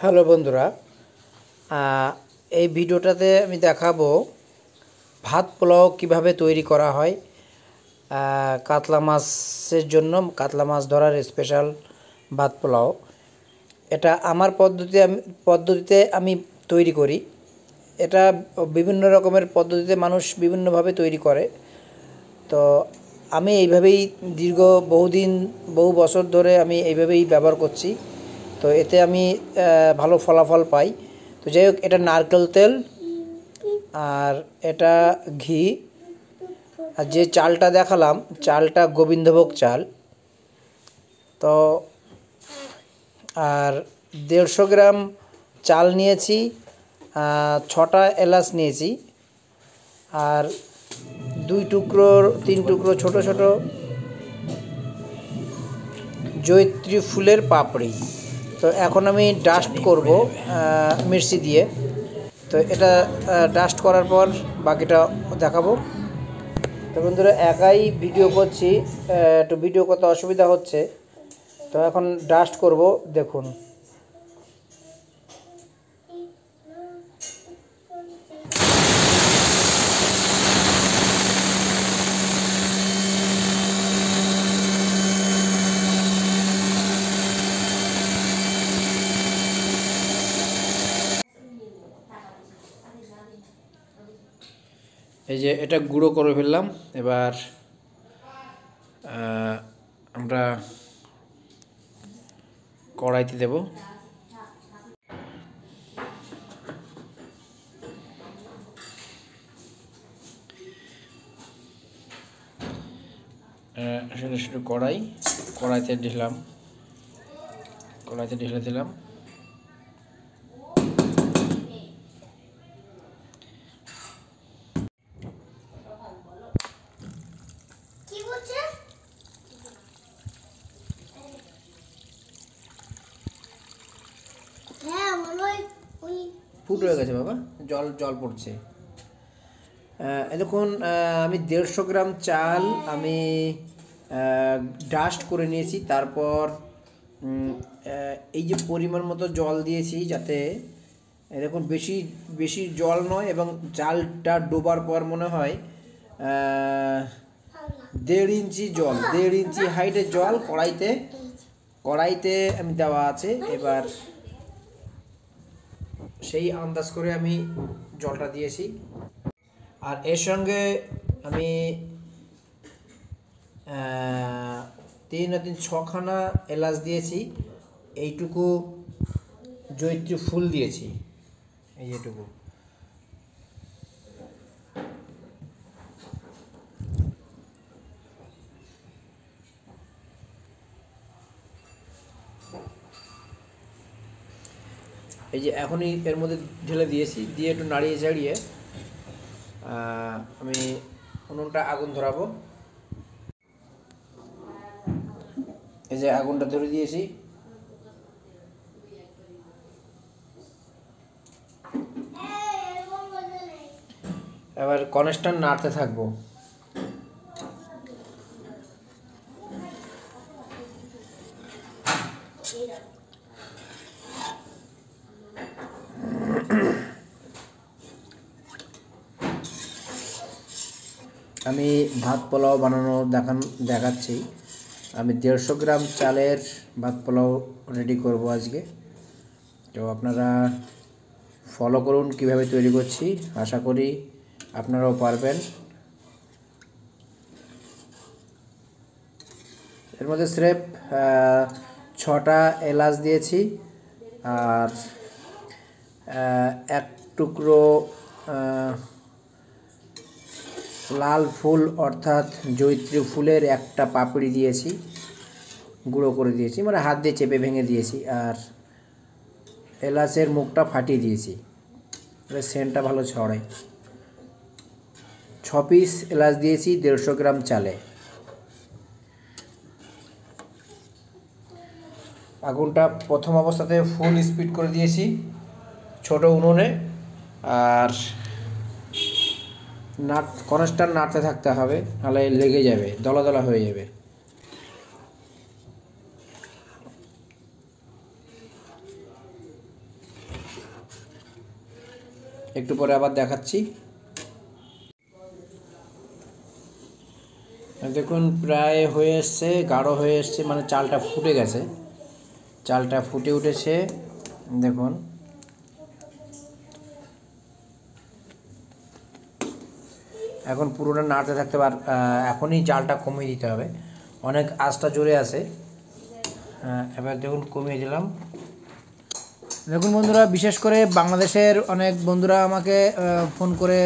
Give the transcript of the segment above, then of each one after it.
Hello বন্ধুরা, এই ভিডিওটাতে আমি দেখাবো ভাত পোলাও কিভাবে তৈরি করা হয়। কাতলা মাছের জন্য কাতলা মাছ ধরার স্পেশাল ভাত পোলাও। এটা আমার পদ্ধতিতে আমি তৈরি করি। এটা বিভিন্ন রকমের পদ্ধতিতে মানুষ বিভিন্নভাবে তৈরি করে। তো আমি এইভাবেই বহু বছর ধরে আমি এইভাবেই ব্যবহার করছি। তো এতে আমি ভালো ফলাফল পাই। তো যাই হোক, এটা নারকেল তেল আর এটা ঘি, আর যে চালটা দেখালাম চালটা গোবিন্দভোগ চাল। তো আর 150 গ্রাম চাল নিয়েছি, 6টা এলাচ নিয়েছি, আর 3 টুকরো ছোট ছোট জয়িত্রী ফুলের পাপড়ি। তো এখন আমি ডাস্ট করব মির্চি দিয়ে। তো এটা ডাস্ট করার পর বাকিটা দেখাবো। তো বন্ধুরা, একাই ভিডিও করছি, একটু ভিডিও করতে অসুবিধা হচ্ছে। তো এখন ডাস্ট করব, দেখুন। এই যে এটা গুঁড়ো করে ফেললাম। এবার আমরা কড়াইতে দেব। শুধু কড়াইতে ঢেলে দিলাম। ফুট হয়ে গেছে বাবা, জল পড়ছে। দেখুন, আমি 150 গ্রাম চাল আমি ডাস্ট করে নিয়েছি। তারপর এই যে পরিমাণ মতো জল দিয়েছি, যাতে দেখুন বেশি জল নয়, এবং চালটা ডোবার পর মনে হয় 1.5 ইঞ্চি জল, 1.5 ইঞ্চি হাইটের জল কড়াইতে আমি দেওয়া আছে। এবার সেই আন্দাজ করে আমি জলটা দিয়েছি। আর এর সঙ্গে আমি 6খানা এলাচ দিয়েছি, এইটুকু জয়িত্রী ফুল দিয়েছি, এইটুকু। এই যে এখনই এর মধ্যে ঢেলে দিয়েছি, দিয়ে একটু নাড়িয়ে চাড়িয়ে আমি উনুনটা আগুন ধরাবো। এই যে আগুনটা ধরে দিয়েছি। এবার কনস্ট্যান্ট নাড়তে থাকবো। আমি ভাত পোলাও বানানো দেখাচ্ছি। আমি 150 গ্রাম চালের ভাত পোলাও রেডি করব আজকে। তো আপনারা ফলো করুন কিভাবে তৈরি করছি, আশা করি আপনারাও পারবেন। এর মধ্যে স্রেফ 6টা এলাচ দিয়েছি, আর 1 টুকরো লাল ফুল অর্থাৎ জয়িত্রী ফুলের একটা পাপড়ি দিয়েছি, গুঁড়ো করে দিয়েছি, মানে হাত দিয়ে চেপে ভেঙে দিয়েছি। আর এলাচের মুখটা ফাটিয়ে দিয়েছি, সেন্টটা ভালো ছড়ে। 6 পিস এলাচ দিয়েছি 150 গ্রাম চালে। আগুনটা প্রথম অবস্থাতে ফুল স্পিড করে দিয়েছি ছোট উনুনে, আর কনস্ট্যান্ট নাড়তে থাকতে হবে, নাহলে লেগে যাবে, দলা দলা হয়ে যাবে। একটু পরে আবার দেখাচ্ছি। দেখুন প্রায় হয়ে এসছে, গাঢ় হয়ে এসছে, মানে চালটা ফুটে গেছে, চালটা ফুটে উঠেছে। দেখুন এখন পুরোটা নাড়তে থাকতে পার, এখনই জালটা কমিয়ে দিতে হবে, অনেক আঁচটা জোরে আছে। এবার দেখুন কমিয়ে দিলাম। দেখুন বন্ধুরা, বিশেষ করে বাংলাদেশের অনেক বন্ধুরা আমাকে ফোন করে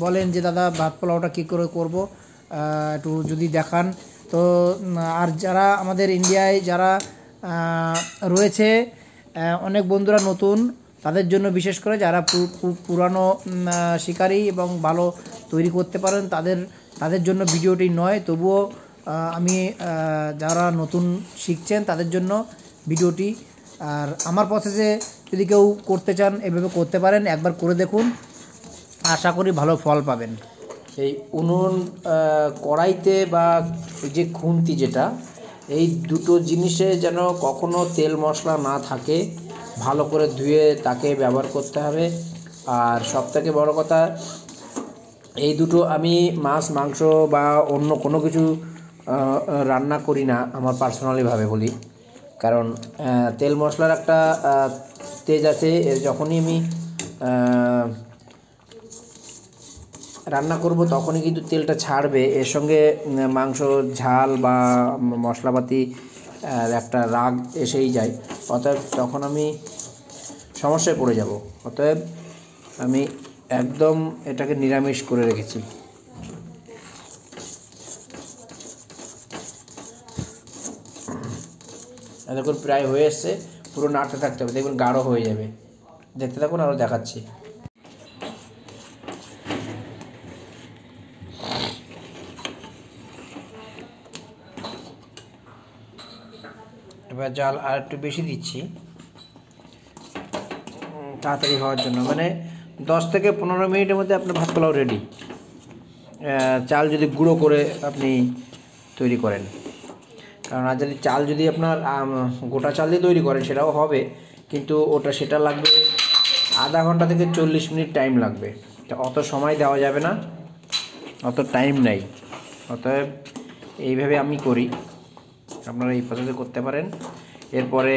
বলেন যে দাদা ভাত পোলাওটা কী করে করব, একটু যদি দেখান। তো আর যারা আমাদের ইন্ডিয়ায় যারা রয়েছে অনেক বন্ধুরা নতুন, তাদের জন্য বিশেষ করে যারা পুরানো শিকারী এবং ভালো তৈরি করতে পারেন তাদের জন্য ভিডিওটি নয়, তবুও আমি যারা নতুন শিখছেন তাদের জন্য ভিডিওটি। আর আমার প্রসেসে যদি কেউ করতে চান এভাবে করতে পারেন, একবার করে দেখুন, আশা করি ভালো ফল পাবেন। এই উনুন, কড়াইতে বা যে খুন্তি যেটা, এই দুটো জিনিসে যেন কখনো তেল মশলা না থাকে, ভালো করে ধুয়ে তাকে ব্যবহার করতে হবে। আর সবথেকে বড় কথা, এই দুটো আমি মাছ মাংস বা অন্য কোনো কিছু রান্না করি না, আমার পার্সোনালিভাবে বলি, কারণ তেল মশলার একটা তেজ আছে, যখনই আমি রান্না করব তখনই কিন্তু তেলটা ছাড়বে, এর সঙ্গে মাংস ঝাল বা মশলাপাতি একটা রাগ এসেই যায়, অতএব তখন আমি সমস্যায় পড়ে যাব। অতএব আমি একদম এটাকে নিরামিষ করে রেখেছি। দেখুন প্রায় হয়ে এসছে, পুরো নাড়তে থাকতে হবে, দেখুন গাঢ় হয়ে যাবে, দেখতে থাকুন আরও দেখাচ্ছি। এবার জাল আর একটু বেশি দিচ্ছি তাড়াতাড়ি হওয়ার জন্য, মানে 10 থেকে 15 মিনিটের মধ্যে আপনার ভাত পোলাও রেডি। চাল যদি গুঁড়ো করে আপনি তৈরি করেন, কারণ আর যদি চাল যদি আপনার গোটা চাল দিয়ে তৈরি করেন সেটাও হবে, কিন্তু সেটা লাগবে আধা ঘন্টা থেকে 40 মিনিট টাইম লাগবে, অত সময় দেওয়া যাবে না, অত টাইম নেই। অতএব এইভাবে আমি করি, আপনারা এই পদ্ধতি করতে পারেন। এরপরে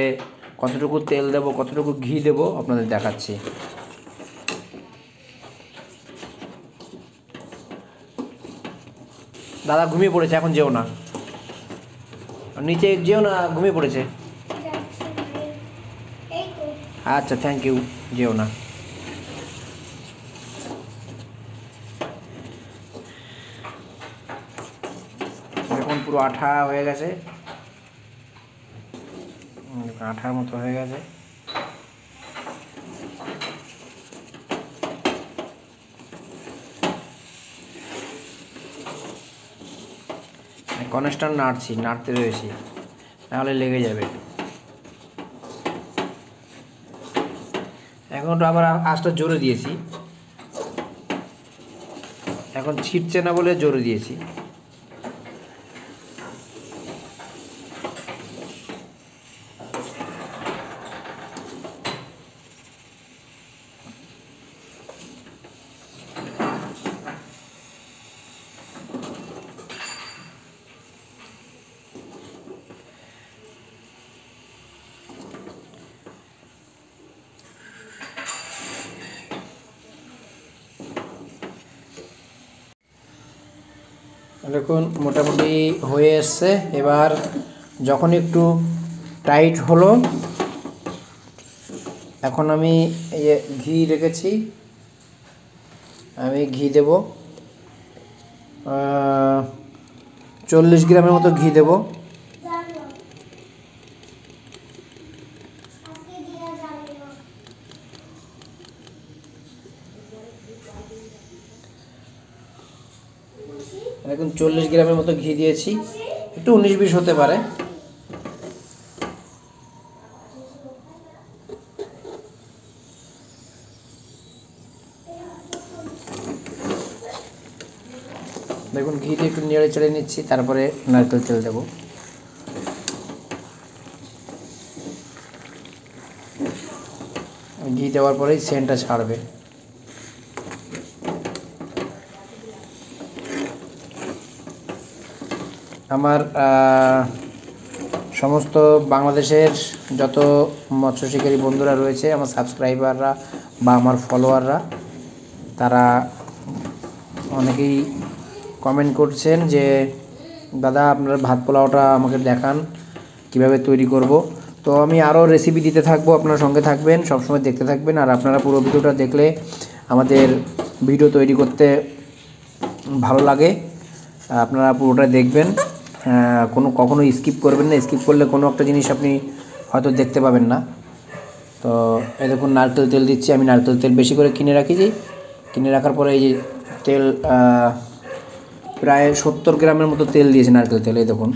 কতটুকু তেল দেব, কতটুকু ঘি দেব আপনাদের দেখাচ্ছি। দাদা ঘুমিয়ে পড়েছে, এখন যেও না, নিচে যেও না, ঘুমিয়ে পড়েছে। আচ্ছা থ্যাংক ইউ, যেও না। এখন পুরো আঠা হয়ে গেছে, আঠার মতো হয়ে গেছে। কনস্ট্যান্ট নাড়তে রয়েছি, নাহলে লেগে যাবে। এখন তো আবার আঁচটা জোরে দিয়েছি, এখন ছিটছে না বলে জোরে দিয়েছি। দেখুন মোটামুটি হয়ে এসছে। এবার যখন একটু টাইট হলো, এখন আমি ঘি রেখেছি, আমি ঘি দেব 40 গ্রামের মতো ঘি দেব। এখন 40 গ্রামের মতো ঘি দিয়েছি, একটু 19-20 হতে পারে। দেখুন ঘিতে একটু নেড়ে চেড়ে নিচ্ছি, তারপরে নারকেল তেল দেব। ঘি দেওয়ার পরেই সেন্টটা ছাড়বে। আমার সমস্ত বাংলাদেশের যত মৎস্য শিকারী বন্ধুরা রয়েছে, আমার সাবস্ক্রাইবাররা বা আমার ফলোয়াররা, তারা অনেকেই কমেন্ট করছেন যে দাদা আপনার ভাত পোলাওটা আমাকে দেখান কিভাবে তৈরি করব। তো আমি আরও রেসিপি দিতে থাকবো, আপনারা সঙ্গে থাকবেন, সবসময় দেখতে থাকবেন। আর আপনারা পুরো ভিডিওটা দেখলে আমাদের ভিডিও তৈরি করতে ভালো লাগে। আপনারা পুরোটা দেখবেন, কখনো স্কিপ করবেন না। স্কিপ করলে কোনো একটা জিনিস আপনি হয়তো দেখতে পাবেন না। তো এই দেখুন নারকেল তেল দিচ্ছি আমি। নারকেল তেল বেশি করে কিনে রাখার পরে এই যে তেল প্রায় 70 গ্রামের মতো তেল দিয়েছে নারকেল তেল, এই দেখুন।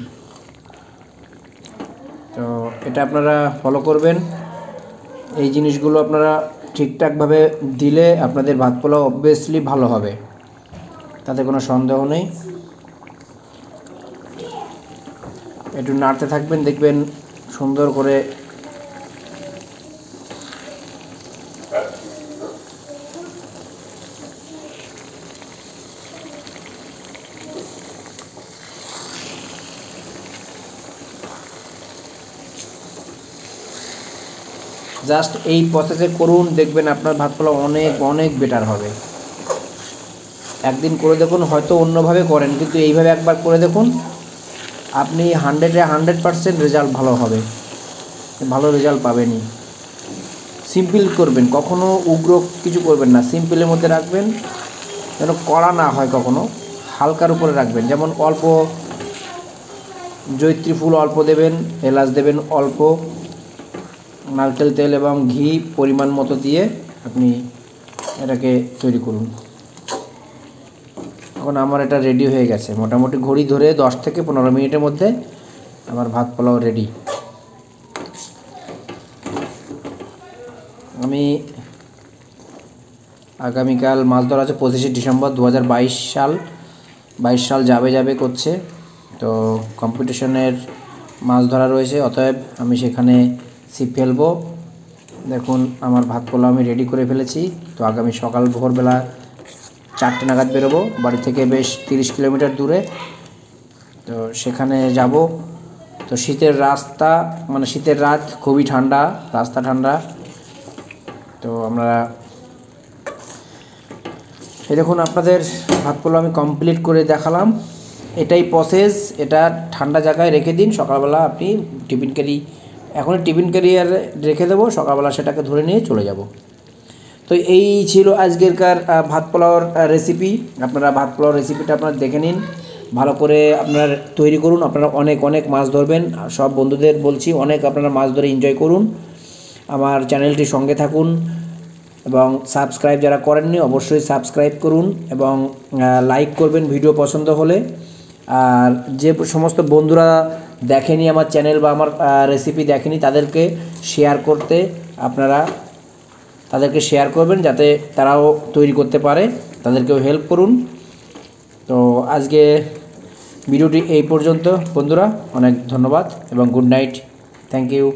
তো এটা আপনারা ফলো করবেন। এই জিনিসগুলো আপনারা ঠিকঠাকভাবে দিলে আপনাদের ভাত পোলাও অবভিয়াসলি ভালো হবে, তাতে কোনো সন্দেহ নেই। একটু নাড়তে থাকবেন, দেখবেন সুন্দর করে জাস্ট এই প্রসেসে করুন, দেখবেন আপনার ভাত পোলাও অনেক অনেক বেটার হবে। একদিন করে দেখুন, হয়তো অন্যভাবে করেন, কিন্তু এইভাবে একবার করে দেখুন, আপনি 100% রেজাল্ট ভালো হবে, ভালো রেজাল্ট পাবেনই। সিম্পল করবেন, কখনো উগ্র কিছু করবেন না, সিম্পলের মধ্যে রাখবেন, যেন কড়া না হয়, কখনো হালকার উপরে রাখবেন। যেমন অল্প জয়িত্রী ফুল অল্প দেবেন, এলাচ দেবেন অল্প, নারকেল তেল এবং ঘি পরিমাণ মতো দিয়ে আপনি এটাকে তৈরি করুন। এখন আমার এটা রেডি হয়ে গেছে, মোটামুটি ঘড়ি ধরে 10 থেকে 15 মিনিটের মধ্যে আমার ভাত পোলাও রেডি। আমি আগামীকাল মাছ ধরা আছে 25শে ডিসেম্বর 2022 সাল। 22 সাল যাবে করছে, তো কম্পিটিশনের মাছ ধরা রয়েছে। অতএব আমি সেখানে ছিপ ফেলবো। দেখুন আমার ভাত পোলাও আমি রেডি করে ফেলেছি। তো আগামী সকাল ভোরবেলা 4টে নাগাদ বেরোবো বাড়ি থেকে, বেশ 30 কিলোমিটার দূরে। তো সেখানে যাব। তো শীতের রাস্তা, মানে শীতের রাত, খুবই ঠান্ডা, রাস্তা ঠান্ডা। তো আমরা এই দেখুন আপনাদের ভাত পোলাও আমি কমপ্লিট করে দেখালাম। এটাই প্রসেস। এটা ঠান্ডা জায়গায় রেখে দিন, সকালবেলা আপনি টিফিন ক্যারি, এখন টিফিন ক্যারিয়ার রেখে দেবো, সকালবেলা সেটাকে ধরে নিয়ে চলে যাব। তো এই ছিল আজকেরকার ভাত পোলাওর রেসিপি। আপনারা ভাত পোলাওর রেসিপিটা আপনারা দেখে নিন, ভালো করে আপনারা তৈরি করুন। আপনারা অনেক অনেক মাছ ধরবেন, সব বন্ধুদের বলছি, অনেক আপনারা মাছ ধরে এনজয় করুন। আমার চ্যানেলটির সঙ্গে থাকুন এবং সাবস্ক্রাইব যারা করেননি অবশ্যই সাবস্ক্রাইব করুন এবং লাইক করবেন ভিডিও পছন্দ হলে। আর যে সমস্ত বন্ধুরা দেখেনি আমার চ্যানেল বা আমার রেসিপি দেখেনি, তাদেরকে শেয়ার করতে, আপনারা তাদেরকে শেয়ার করবেন, যাতে তারাও তৈরি করতে পারে, তাদেরকেও হেল্প করুন। তো আজকে ভিডিওটি এই পর্যন্ত বন্ধুরা, অনেক ধন্যবাদ এবং গুড নাইট, থ্যাংক ইউ।